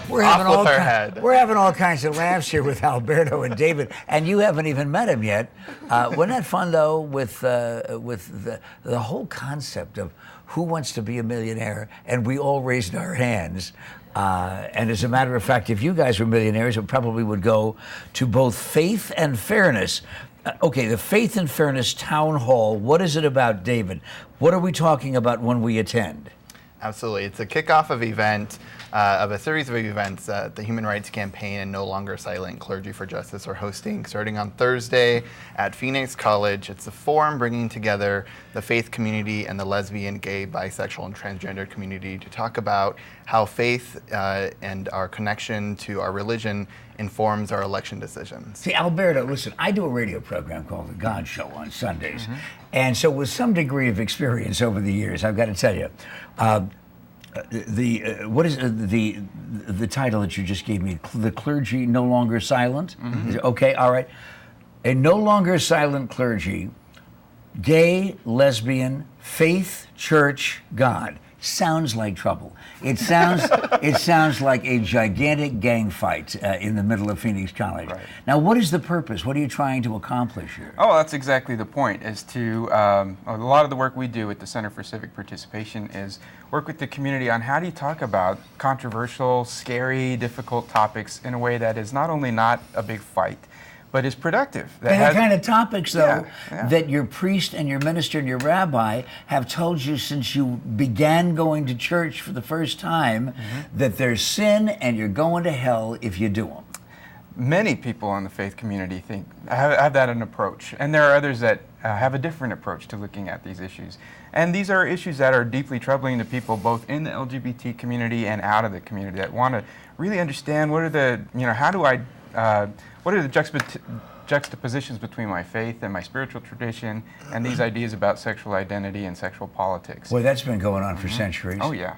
We're having all kinds of laughs here with Alberto and David, and you haven't even met him yet. Wasn't that fun though? With the whole concept of who wants to be a millionaire, and we all raised our hands. And as a matter of fact, if you guys were millionaires, it probably would go to both Faith and Fairness. Okay, the Faith and Fairness Town Hall. What is it about, David? What are we talking about when we attend? Absolutely. It's a kickoff of a series of events that the Human Rights Campaign and No Longer Silent Clergy for Justice are hosting starting on Thursday at Phoenix College. It's a forum bringing together the faith community and the lesbian, gay, bisexual, and transgender community to talk about how faith and our connection to our religion informs our election decisions. See, Alberto, listen, I do a radio program called The God Show on Sundays. And so with some degree of experience over the years, I've got to tell you, what is the title that you just gave me? The clergy no longer silent? Okay, all right. A no longer silent clergy, gay, lesbian, faith, church, God. Sounds like trouble. It sounds like a gigantic gang fight in the middle of Phoenix College. Right. Now, what is the purpose? What are you trying to accomplish here? Oh, that's exactly the point, is to, a lot of the work we do at the Center for Civic Participation is work with the community on how do you talk about controversial, scary, difficult topics in a way that is not only not a big fight, but is productive. The kind of topics, though, that your priest and your minister and your rabbi have told you since you began going to church for the first time, that there's sin and you're going to hell if you do them. Many people in the faith community have that an approach, and there are others that have a different approach to looking at these issues. And these are issues that are deeply troubling to people both in the LGBT community and out of the community that want to really understand what are the, what are the juxtapositions between my faith and my spiritual tradition and these ideas about sexual identity and sexual politics. Well, that's been going on for centuries. Oh, yeah.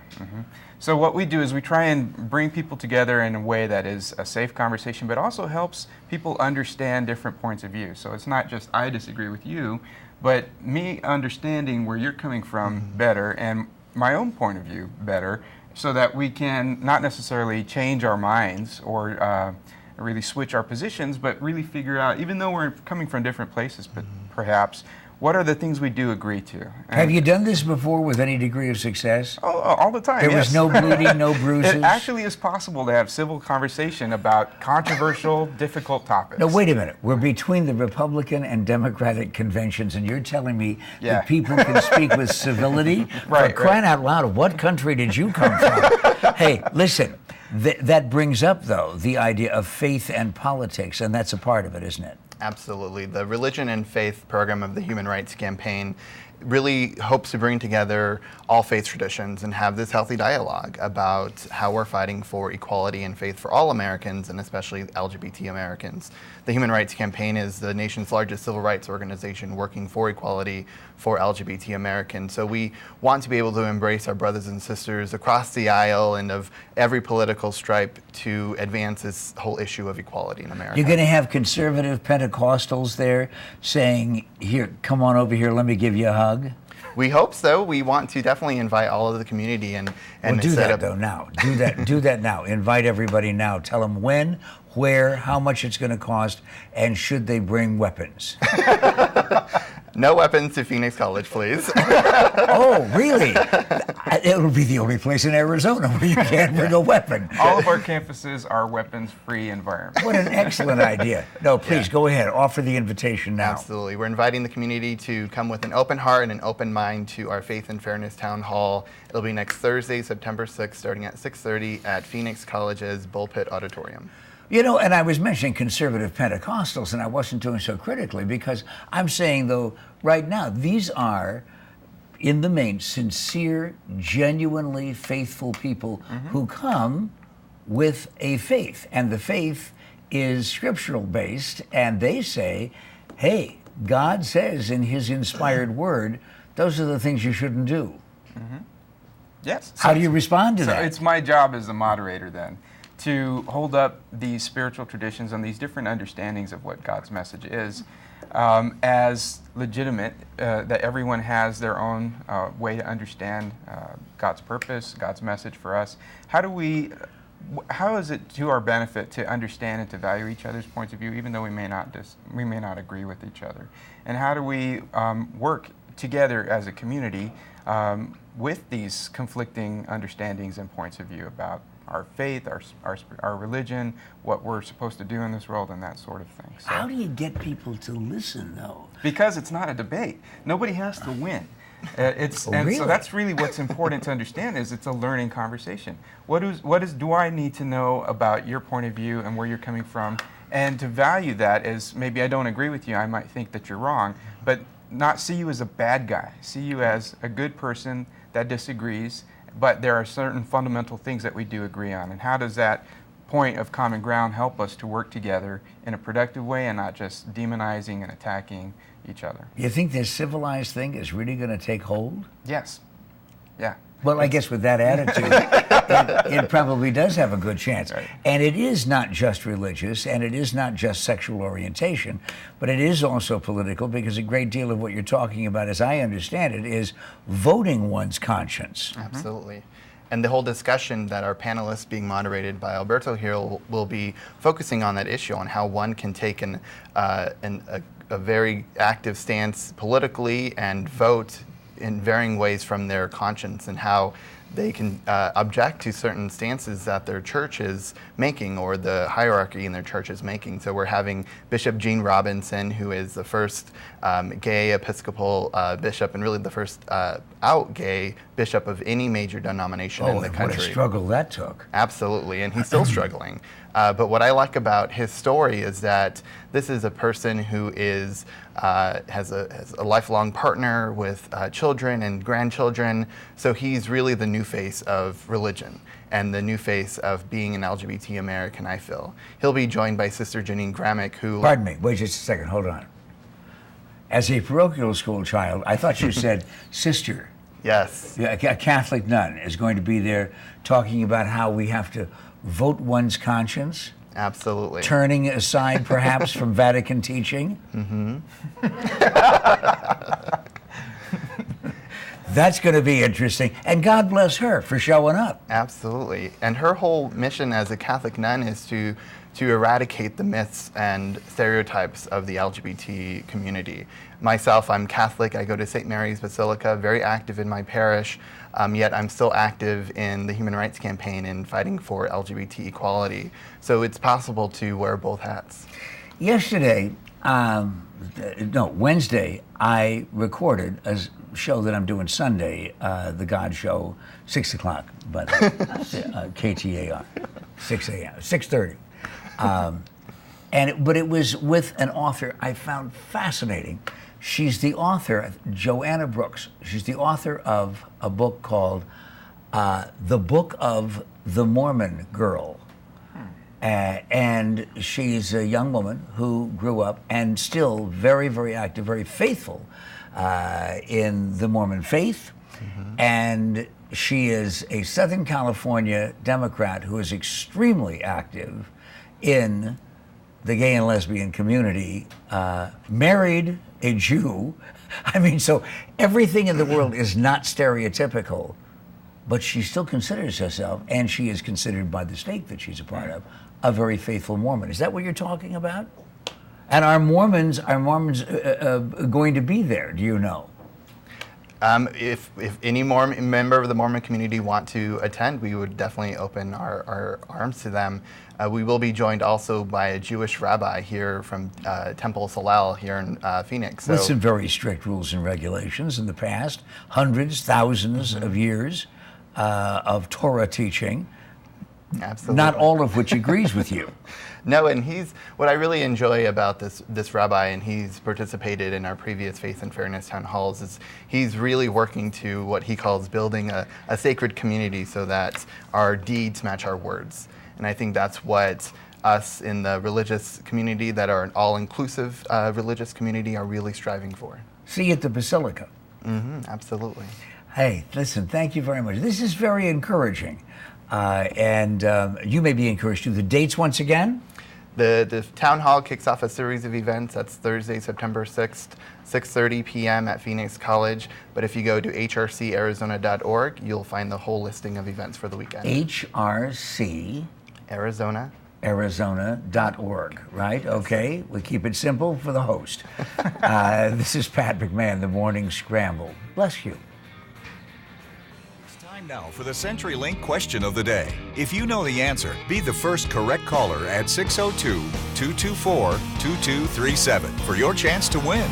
So what we do is we try and bring people together in a way that is a safe conversation, but also helps people understand different points of view. So it's not just I disagree with you, but me understanding where you're coming from better and my own point of view better, so that we can not necessarily change our minds or really switch our positions, but really figure out, even though we're coming from different places, but perhaps, what are the things we do agree to? And have you done this before with any degree of success? Oh, all the time. There was no bleeding, no bruises? It actually is possible to have civil conversation about controversial, difficult topics. No, wait a minute. We're between the Republican and Democratic conventions, and you're telling me that people can speak with civility? Right, For crying out loud, what country did you come from? Hey, listen, that brings up, though, the idea of faith and politics, and that's a part of it, isn't it? Absolutely. The Religion and Faith program of the Human Rights Campaign really hopes to bring together all faith traditions and have this healthy dialogue about how we're fighting for equality and faith for all Americans, and especially LGBT Americans. The Human Rights Campaign is the nation's largest civil rights organization working for equality for LGBT Americans. So we want to be able to embrace our brothers and sisters across the aisle and of every political stripe to advance this whole issue of equality in America. You're going to have conservative Pentecostals there saying, here, come on over here, let me give you a hug? We hope so. We want to definitely invite all of the community and do that though now. Do that now. Invite everybody now. Tell them when, where, how much it's going to cost, and should they bring weapons? No weapons to Phoenix College, please. Oh, really? It'll be the only place in Arizona where you can't bring a weapon. All of our campuses are weapons-free environments. What an excellent idea. No, please, go ahead. Offer the invitation now. Absolutely. We're inviting the community to come with an open heart and an open mind to our Faith and Fairness Town Hall. It'll be next Thursday, September 6th, starting at 6:30 at Phoenix College's Bullpit Auditorium. You know, and I was mentioning conservative Pentecostals, and I wasn't doing so critically because I'm saying, though, right now, these are, in the main, sincere, genuinely faithful people who come with a faith. And the faith is scriptural based, and they say, hey, God says in his inspired word, those are the things you shouldn't do. Yes. How do you respond to that? It's my job as the moderator then to hold up these spiritual traditions and these different understandings of what God's message is as legitimate, that everyone has their own way to understand God's purpose, God's message for us. How is it to our benefit to understand and to value each other's points of view, even though we may not agree with each other? And how do we work together as a community with these conflicting understandings and points of view about our faith, our religion, what we're supposed to do in this world, and that sort of thing? So, how do you get people to listen, though? Because it's not a debate. Nobody has to win. Really? So that's really what's important to understand, is it's a learning conversation. What do I need to know about your point of view and where you're coming from, and to value that as, maybe I don't agree with you, I might think that you're wrong, but not see you as a bad guy, see you as a good person that disagrees, but there are certain fundamental things that we do agree on. And how does that point of common ground help us to work together in a productive way and not just demonizing and attacking each other? You think this civilized thing is really going to take hold? Yes. Yeah. Well, I guess with that attitude, it probably does have a good chance. Right. And it is not just religious, and it is not just sexual orientation, but it is also political, because a great deal of what you're talking about, as I understand it, is voting one's conscience. Absolutely. And the whole discussion that our panelists, being moderated by Alberto here, will be focusing on that issue, on how one can take a very active stance politically and vote in varying ways from their conscience, and how they can object to certain stances that their church is making, or the hierarchy in their church is making. So we're having Bishop Gene Robinson, who is the first gay Episcopal bishop, and really the first out gay bishop of any major denomination in the country. What a struggle that took. Absolutely, and he's still struggling. But what I like about his story is that this is a person who is has a lifelong partner with children and grandchildren. So he's really the new face of religion and the new face of being an LGBT American, I feel. He'll be joined by Sister Janine Gramick, who... Pardon me, wait just a second, hold on. As a parochial school child, I thought you said sister. Yes. A Catholic nun is going to be there talking about how we have to vote one's conscience. Absolutely. Turning aside, perhaps, from Vatican teaching. Mm-hmm. That's going to be interesting. And God bless her for showing up. Absolutely. And her whole mission as a Catholic nun is to eradicate the myths and stereotypes of the LGBT community. Myself, I'm Catholic. I go to St. Mary's Basilica, very active in my parish, yet I'm still active in the Human Rights Campaign and fighting for LGBT equality. So it's possible to wear both hats. Yesterday, Wednesday, I recorded a show that I'm doing Sunday, The God Show, 6 o'clock, but KTAR, 6 a.m., 6:30. But it was with an author I found fascinating. She's the author, Joanna Brooks. She's the author of a book called The Book of the Mormon Girl. And she's a young woman who grew up and still very, very active, very faithful in the Mormon faith. Mm-hmm. And she is a Southern California Democrat who is extremely active in the gay and lesbian community, married a Jew. I mean, so everything in the world is not stereotypical, but she still considers herself, and she is considered by the stake that she's a part of, a very faithful Mormon. Is that what you're talking about? And are Mormons going to be there, do you know? If any member of the Mormon community want to attend, we would definitely open our arms to them. We will be joined also by a Jewish rabbi here from Temple Salel here in Phoenix. So, with some very strict rules and regulations in the past, hundreds, thousands of years of Torah teaching. Absolutely. Not all of which agrees with you. No, and what I really enjoy about this rabbi, and he's participated in our previous Faith and Fairness town halls, is he's really working to what he calls building a sacred community so that our deeds match our words. And I think that's what us in the religious community, that are an all-inclusive religious community, are really striving for. See you at the Basilica. Mm-hmm, absolutely. Hey, listen, thank you very much. This is very encouraging. And you may be encouraged too. The dates once again? The town hall kicks off a series of events. That's Thursday, September 6th, 6:30 p.m. at Phoenix College. But if you go to hrcarizona.org, you'll find the whole listing of events for the weekend. HRC Arizona.org, right? Okay, we keep it simple for the host. This is Pat McMahon, the Morning Scramble. Bless you. Time now for the CenturyLink question of the day. If you know the answer, be the first correct caller at 602-224-2237 for your chance to win.